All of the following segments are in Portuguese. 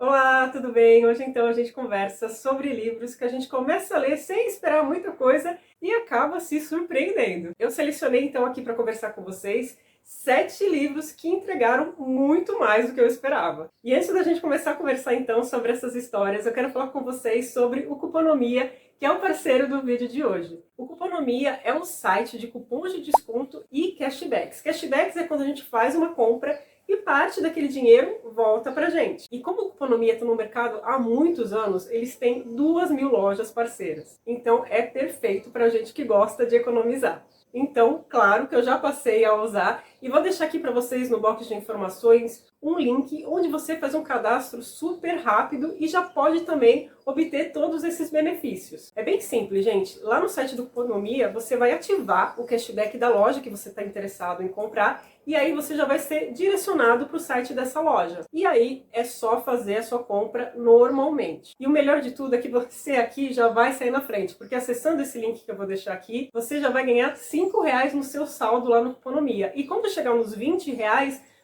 Olá, tudo bem? Hoje então a gente conversa sobre livros que a gente começa a ler sem esperar muita coisa e acaba se surpreendendo. Eu selecionei então aqui para conversar com vocês 7 livros que entregaram muito mais do que eu esperava. E antes da gente começar a conversar então sobre essas histórias, eu quero falar com vocês sobre o Cuponomia, que é o parceiro do vídeo de hoje. O Cuponomia é um site de cupons de desconto e cashbacks. Cashbacks é quando a gente faz uma compra e parte daquele dinheiro volta pra gente. E como o Cuponomia está no mercado há muitos anos, eles têm 2.000 lojas parceiras. Então é perfeito pra gente que gosta de economizar. Então, claro que eu já passei a usar e vou deixar aqui para vocês no box de informações um link onde você faz um cadastro super rápido e já pode também obter todos esses benefícios. É bem simples, gente. Lá no site do Cuponomia, você vai ativar o cashback da loja que você está interessado em comprar e aí você já vai ser direcionado para o site dessa loja. E aí é só fazer a sua compra normalmente. E o melhor de tudo é que você aqui já vai sair na frente, porque acessando esse link que eu vou deixar aqui, você já vai ganhar R$ 5 no seu saldo lá no Cuponomia. E quando chegar nos R$ 20,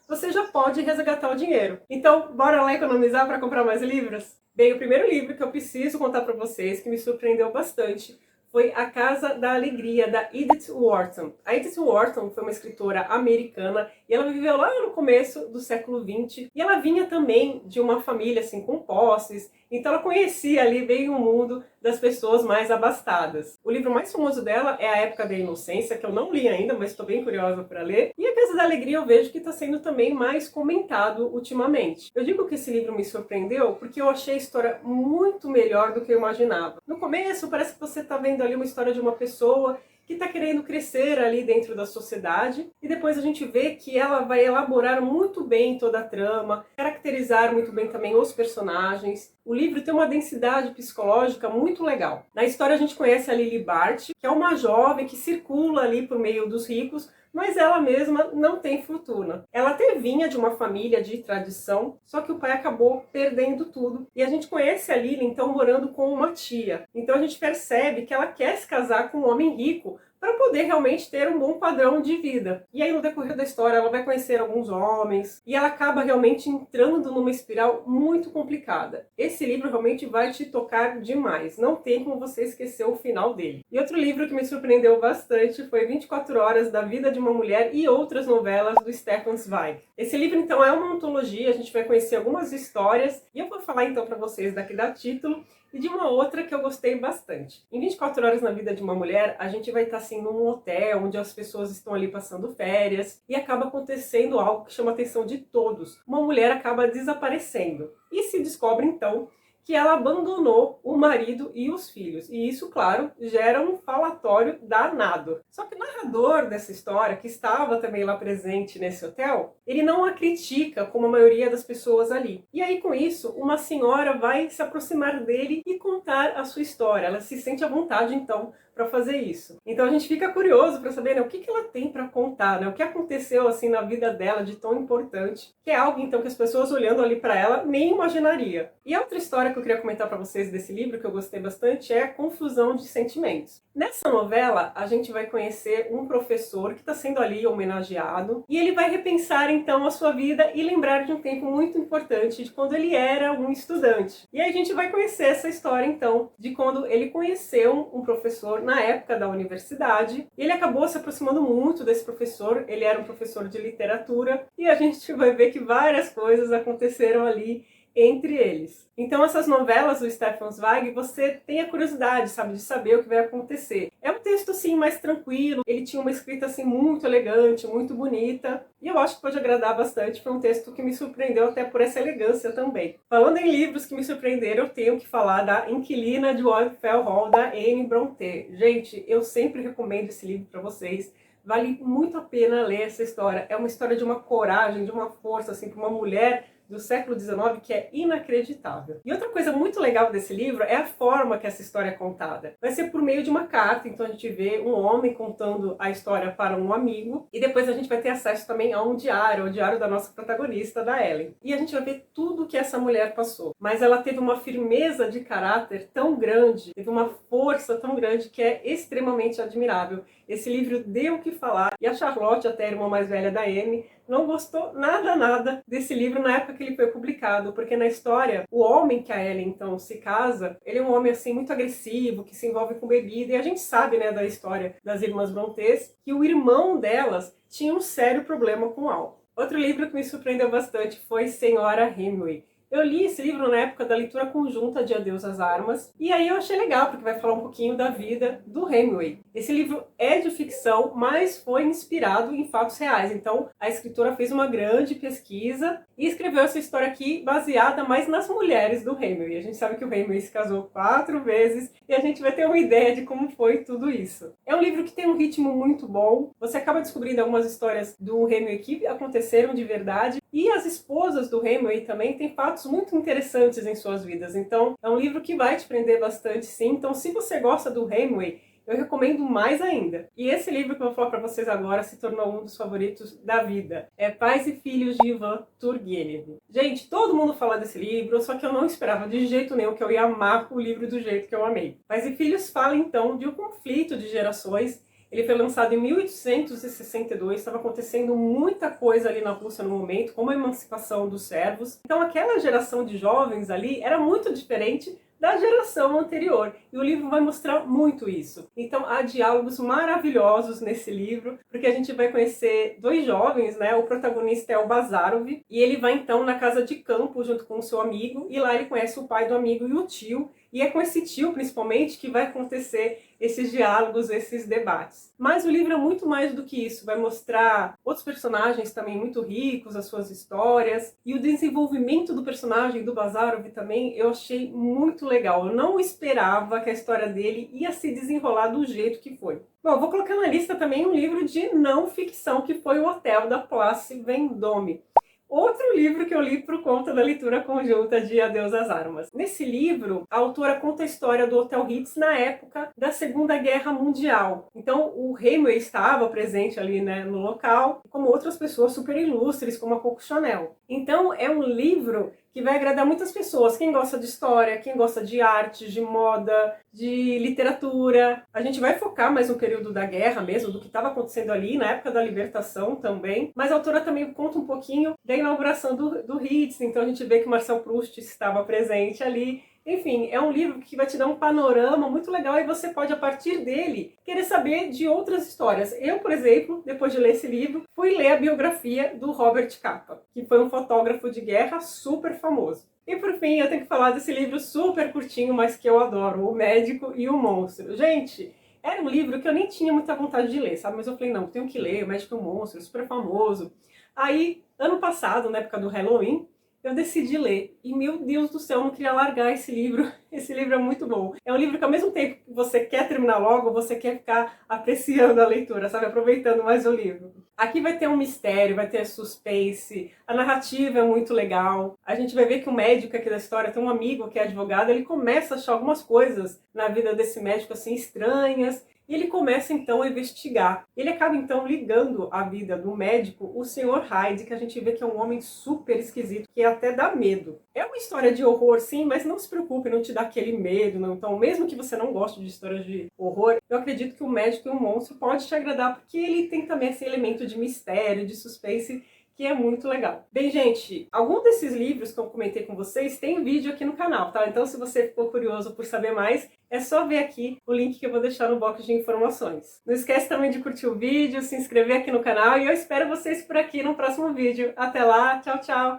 você já pode resgatar o dinheiro. Então, bora lá economizar para comprar mais livros? Bem, o primeiro livro que eu preciso contar para vocês, que me surpreendeu bastante, foi A Casa da Alegria, da Edith Wharton. A Edith Wharton foi uma escritora americana e ela viveu lá no começo do século XX e ela vinha também de uma família assim com posses, então ela conhecia ali bem o mundo das pessoas mais abastadas. O livro mais famoso dela é A Época da Inocência, que eu não li ainda, mas estou bem curiosa para ler. E A Casa da Alegria eu vejo que está sendo também mais comentado ultimamente. Eu digo que esse livro me surpreendeu porque eu achei a história muito melhor do que eu imaginava. No começo parece que você está vendo ali uma história de uma pessoa que está querendo crescer ali dentro da sociedade, e depois a gente vê que ela vai elaborar muito bem toda a trama, caracterizar muito bem também os personagens. O livro tem uma densidade psicológica muito legal. Na história a gente conhece a Lily Bart, que é uma jovem que circula ali por meio dos ricos, mas ela mesma não tem fortuna. Ela até vinha de uma família de tradição, só que o pai acabou perdendo tudo. E a gente conhece a Lily, então, morando com uma tia. Então a gente percebe que ela quer se casar com um homem rico, para poder realmente ter um bom padrão de vida. E aí no decorrer da história ela vai conhecer alguns homens e ela acaba realmente entrando numa espiral muito complicada. Esse livro realmente vai te tocar demais, não tem como você esquecer o final dele. E outro livro que me surpreendeu bastante foi 24 Horas da Vida de uma Mulher e Outras Novelas, do Stefan Zweig. Esse livro então é uma antologia, a gente vai conhecer algumas histórias e eu vou falar então para vocês daqui da título e de uma outra que eu gostei bastante. Em 24 Horas na Vida de uma Mulher, a gente vai estar assim num hotel onde as pessoas estão ali passando férias e acaba acontecendo algo que chama a atenção de todos. Uma mulher acaba desaparecendo e se descobre então que ela abandonou o marido e os filhos. E isso, claro, gera um falatório danado. Só que o narrador dessa história, que estava também lá presente nesse hotel, ele não a critica como a maioria das pessoas ali. E aí, com isso, uma senhora vai se aproximar dele e contar a sua história. Ela se sente à vontade, então, para fazer isso. Então a gente fica curioso para saber, né, o que ela tem para contar, né? O que aconteceu assim na vida dela de tão importante, que é algo então que as pessoas olhando ali para ela nem imaginariam. E a outra história que eu queria comentar para vocês desse livro, que eu gostei bastante, é A Confusão de Sentimentos. Nessa novela, a gente vai conhecer um professor que está sendo ali homenageado e ele vai repensar então a sua vida e lembrar de um tempo muito importante de quando ele era um estudante. E aí a gente vai conhecer essa história então de quando ele conheceu um professor na época da universidade, e ele acabou se aproximando muito desse professor. Ele era um professor de literatura, e a gente vai ver que várias coisas aconteceram ali entre eles. Então essas novelas do Stefan Zweig, você tem a curiosidade, sabe, de saber o que vai acontecer. É um texto assim mais tranquilo, ele tinha uma escrita assim muito elegante, muito bonita, e eu acho que pode agradar bastante. Foi um texto que me surpreendeu até por essa elegância também. Falando em livros que me surpreenderam, eu tenho que falar da Inquilina de Wildfell Hall, da Anne Brontë. Gente, eu sempre recomendo esse livro para vocês. Vale muito a pena ler essa história. É uma história de uma coragem, de uma força, assim, para uma mulher do século XIX que é inacreditável. E outra coisa muito legal desse livro é a forma que essa história é contada. Vai ser por meio de uma carta, então a gente vê um homem contando a história para um amigo, e depois a gente vai ter acesso também a um diário, o diário da nossa protagonista, da Ellen. E a gente vai ver tudo que essa mulher passou. Mas ela teve uma firmeza de caráter tão grande, teve uma força tão grande que é extremamente admirável. Esse livro deu o que falar, e a Charlotte, até a irmã mais velha da Anne, não gostou nada desse livro na época que ele foi publicado, porque na história, o homem que a Ellen então se casa, ele é um homem assim muito agressivo, que se envolve com bebida, e a gente sabe, né, da história das irmãs Brontë, que o irmão delas tinha um sério problema com álcool. Outro livro que me surpreendeu bastante foi Senhora Hemingway. Eu li esse livro na época da leitura conjunta de Adeus às Armas, e aí eu achei legal, porque vai falar um pouquinho da vida do Hemingway. Esse livro é de ficção, mas foi inspirado em fatos reais, então a escritora fez uma grande pesquisa e escreveu essa história aqui baseada mais nas mulheres do Hemingway. A gente sabe que o Hemingway se casou 4 vezes, e a gente vai ter uma ideia de como foi tudo isso. É um livro que tem um ritmo muito bom, você acaba descobrindo algumas histórias do Hemingway que aconteceram de verdade, e as esposas do Hemingway também têm fatos muito interessantes em suas vidas. Então, é um livro que vai te prender bastante, sim. Então, se você gosta do Hemingway, eu recomendo mais ainda. E esse livro que eu vou falar para vocês agora se tornou um dos favoritos da vida. É Pais e Filhos de Ivan Turgenev. Gente, todo mundo fala desse livro, só que eu não esperava de jeito nenhum que eu ia amar o livro do jeito que eu amei. Pais e Filhos fala, então, de um conflito de gerações. Ele foi lançado em 1862, estava acontecendo muita coisa ali na Rússia no momento, como a emancipação dos servos. Então aquela geração de jovens ali era muito diferente da geração anterior, e o livro vai mostrar muito isso. Então há diálogos maravilhosos nesse livro, porque a gente vai conhecer 2 jovens, né? O protagonista é o Bazarov, e ele vai então na casa de campo junto com o seu amigo, e lá ele conhece o pai do amigo e o tio, e é com esse tio, principalmente, que vai acontecer esses diálogos, esses debates. Mas o livro é muito mais do que isso. Vai mostrar outros personagens também muito ricos, as suas histórias. E o desenvolvimento do personagem do Bazarov também eu achei muito legal. Eu não esperava que a história dele ia se desenrolar do jeito que foi. Bom, eu vou colocar na lista também um livro de não ficção, que foi O Hotel, da Place Vendôme. Outro livro que eu li por conta da leitura conjunta de Adeus às Armas. Nesse livro, a autora conta a história do Hotel Ritz na época da Segunda Guerra Mundial. Então, o Hemingway estava presente ali, né, no local, como outras pessoas super ilustres, como a Coco Chanel. Então, é um livro que vai agradar muitas pessoas. Quem gosta de história, quem gosta de arte, de moda, de literatura. A gente vai focar mais no período da guerra mesmo, do que estava acontecendo ali, na época da libertação também. Mas a autora também conta um pouquinho da inauguração do Ritz. Então a gente vê que Marcel Proust estava presente ali. Enfim, é um livro que vai te dar um panorama muito legal, e você pode, a partir dele, querer saber de outras histórias. Eu, por exemplo, depois de ler esse livro, fui ler a biografia do Robert Capa, que foi um fotógrafo de guerra super famoso. E por fim, eu tenho que falar desse livro super curtinho, mas que eu adoro, O Médico e o Monstro. Gente, era um livro que eu nem tinha muita vontade de ler, sabe? Mas eu falei, não, tenho que ler, O Médico e o Monstro, super famoso. Aí, ano passado, na época do Halloween, eu decidi ler. E, meu Deus do céu, eu não queria largar esse livro. Esse livro é muito bom. É um livro que, ao mesmo tempo que você quer terminar logo, você quer ficar apreciando a leitura, sabe? Aproveitando mais o livro. Aqui vai ter um mistério, vai ter suspense, a narrativa é muito legal. A gente vai ver que o médico aqui da história tem um amigo que é advogado, ele começa a achar algumas coisas na vida desse médico, assim, estranhas. E ele começa então a investigar. Ele acaba então ligando a vida do médico, o Sr. Hyde, que a gente vê que é um homem super esquisito, que até dá medo. É uma história de horror, sim, mas não se preocupe, não te dá aquele medo, não. Então, mesmo que você não goste de histórias de horror, eu acredito que O Médico e o Monstro pode te agradar, porque ele tem também esse elemento de mistério, de suspense, que é muito legal. Bem, gente, algum desses livros que eu comentei com vocês tem vídeo aqui no canal, tá? Então, se você ficou curioso por saber mais, é só ver aqui o link que eu vou deixar no box de informações. Não esquece também de curtir o vídeo, se inscrever aqui no canal, e eu espero vocês por aqui no próximo vídeo. Até lá, tchau, tchau!